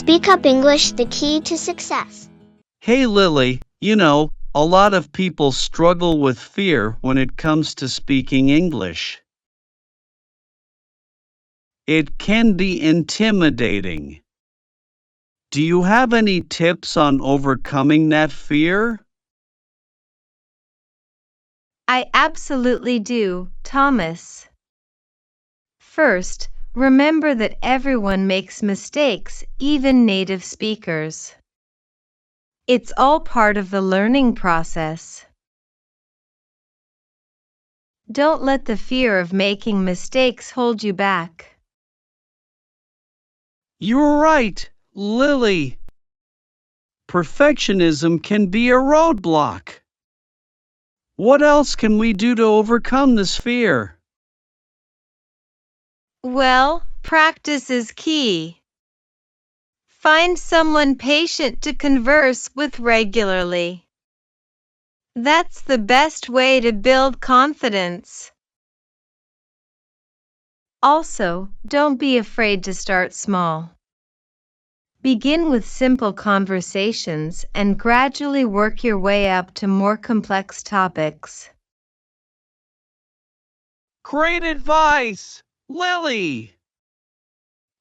Speak Up English, the key to success. Hey Lily, a lot of people struggle with fear when it comes to speaking English. It can be intimidating. Do you have any tips on overcoming that fear? I absolutely do, Thomas. First, remember that everyone makes mistakes, even native speakers. It's all part of the learning process. Don't let the fear of making mistakes hold you back. You're right, Lily. Perfectionism can be a roadblock. What else can we do to overcome this fear? Well, practice is key. Find someone patient to converse with regularly. That's the best way to build confidence. Also, don't be afraid to start small. Begin with simple conversations and gradually work your way up to more complex topics. Great advice, Lily!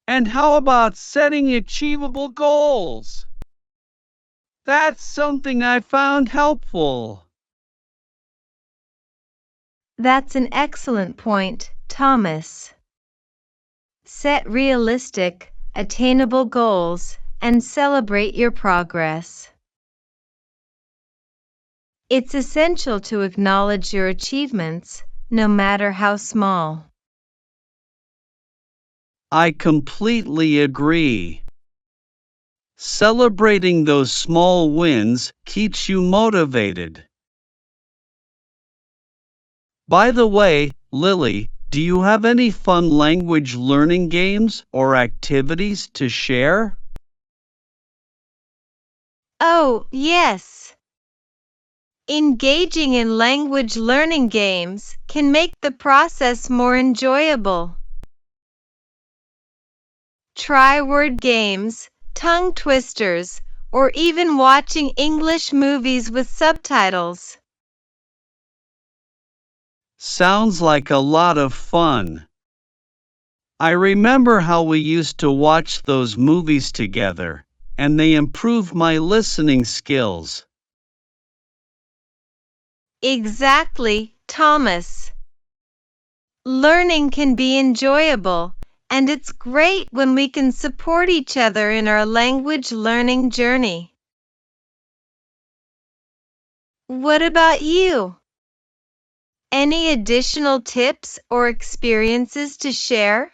And how about setting achievable goals? That's something I found helpful. That's an excellent point, Thomas. Set realistic, attainable goals and celebrate your progress. It's essential to acknowledge your achievements, no matter how small. I completely agree. Celebrating those small wins keeps you motivated. By the way, Lily, do you have any fun language learning games or activities to share? Oh, yes! Engaging in language learning games can make the process more enjoyable. Try word games, tongue twisters, or even watching English movies with subtitles. Sounds like a lot of fun. I remember how we used to watch those movies together, and they improved my listening skills. Exactly, Thomas. Learning can be enjoyable, and it's great when we can support each other in our language learning journey. What about you? Any additional tips or experiences to share?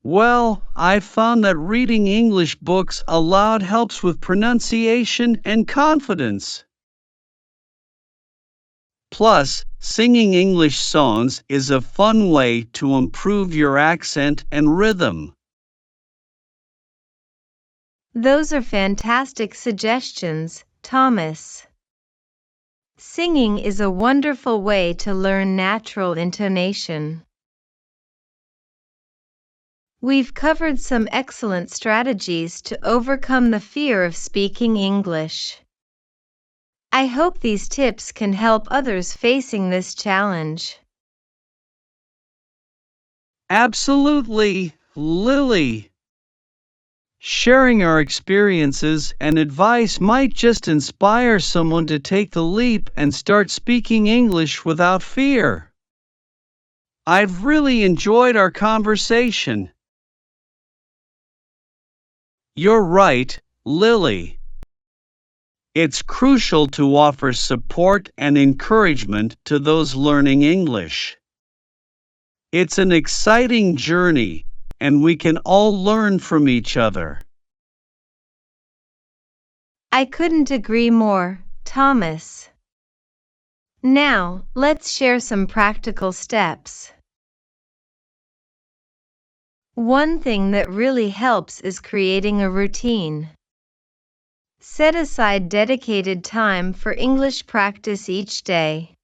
Well, I found that reading English books aloud helps with pronunciation and confidence. Plus, singing English songs is a fun way to improve your accent and rhythm. Those are fantastic suggestions, Thomas. Singing is a wonderful way to learn natural intonation. We've covered some excellent strategies to overcome the fear of speaking English. I hope these tips can help others facing this challenge. Absolutely, Lily. Sharing our experiences and advice might just inspire someone to take the leap and start speaking English without fear. I've really enjoyed our conversation. You're right, Lily. It's crucial to offer support and encouragement to those learning English. It's an exciting journey, and we can all learn from each other. I couldn't agree more, Thomas. Now, let's share some practical steps. One thing that really helps is creating a routine. Set aside dedicated time for English practice each day.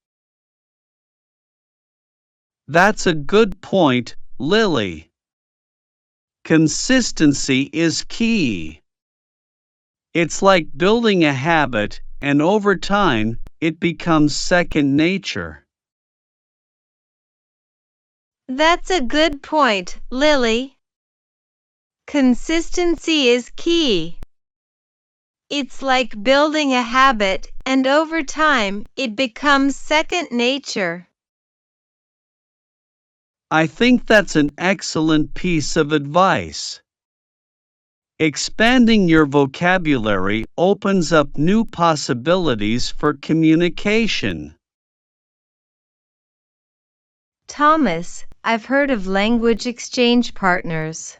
That's a good point, Lily. Consistency is key. It's like building a habit, and over time, it becomes second nature. That's a good point, Lily. Consistency is key. It's like building a habit, and over time, it becomes second nature. I think that's an excellent piece of advice. Expanding your vocabulary opens up new possibilities for communication. Thomas, I've heard of language exchange partners.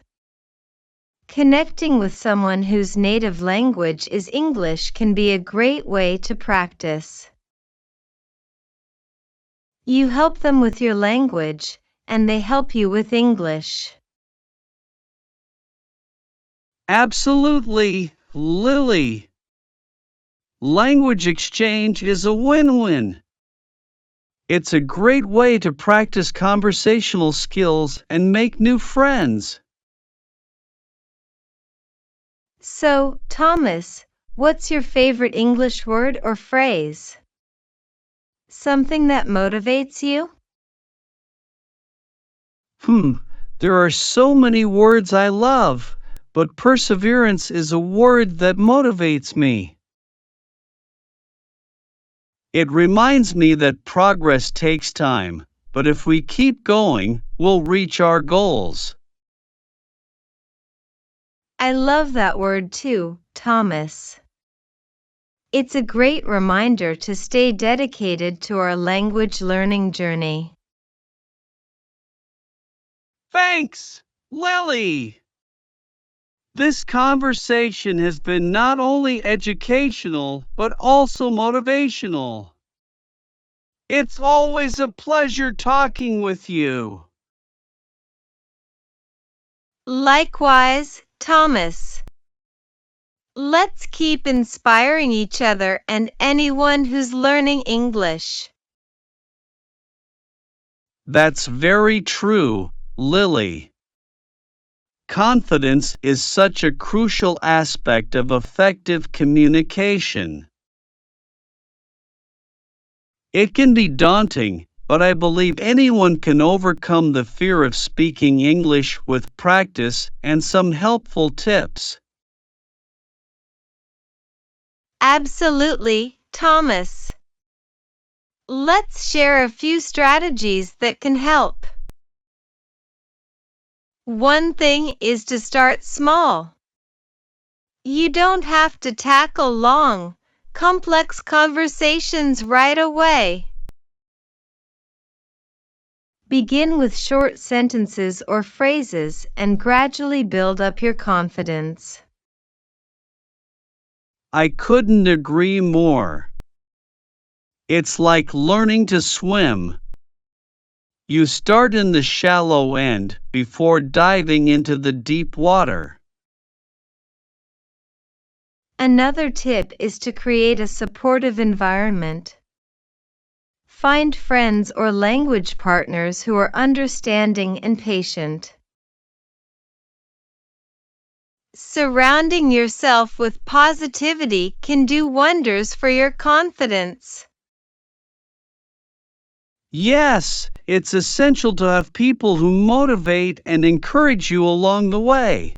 Connecting with someone whose native language is English can be a great way to practice. You help them with your language, and they help you with English. Absolutely, Lily. Language exchange is a win-win. It's a great way to practice conversational skills and make new friends. So, Thomas, what's your favorite English word or phrase? Something that motivates you? There are so many words I love, but perseverance is a word that motivates me. It reminds me that progress takes time, but if we keep going, we'll reach our goals. I love that word too, Thomas. It's a great reminder to stay dedicated to our language learning journey. Thanks, Lily! This conversation has been not only educational, but also motivational. It's always a pleasure talking with you. Likewise, Thomas. Let's keep inspiring each other and anyone who's learning English. That's very true, Lily. Confidence is such a crucial aspect of effective communication. It can be daunting, but I believe anyone can overcome the fear of speaking English with practice and some helpful tips. Absolutely, Thomas. Let's share a few strategies that can help. One thing is to start small. You don't have to tackle long, complex conversations right away. Begin with short sentences or phrases and gradually build up your confidence. I couldn't agree more. It's like learning to swim. You start in the shallow end before diving into the deep water. Another tip is to create a supportive environment. Find friends or language partners who are understanding and patient. Surrounding yourself with positivity can do wonders for your confidence. Yes, it's essential to have people who motivate and encourage you along the way.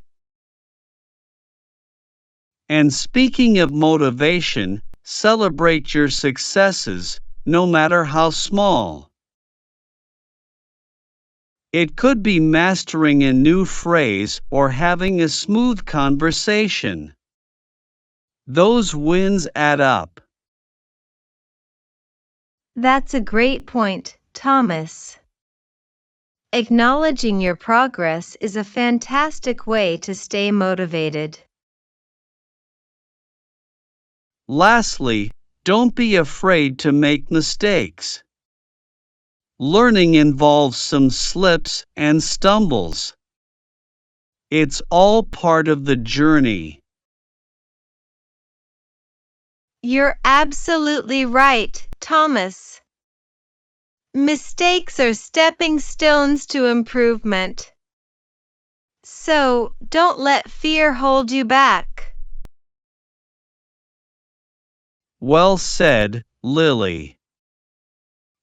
And speaking of motivation, celebrate your successes, no matter how small. It could be mastering a new phrase or having a smooth conversation. Those wins add up. That's a great point, Thomas. Acknowledging your progress is a fantastic way to stay motivated. Lastly, don't be afraid to make mistakes. Learning involves some slips and stumbles. It's all part of the journey. You're absolutely right, Thomas. Mistakes are stepping stones to improvement. So, don't let fear hold you back. Well said, Lily.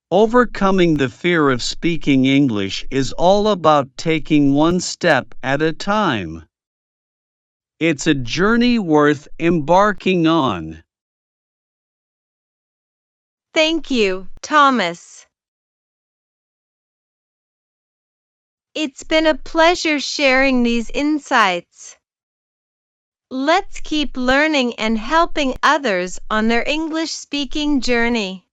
Overcoming the fear of speaking English is all about taking one step at a time. It's a journey worth embarking on. Thank you, Thomas. It's been a pleasure sharing these insights. Let's keep learning and helping others on their English speaking journey.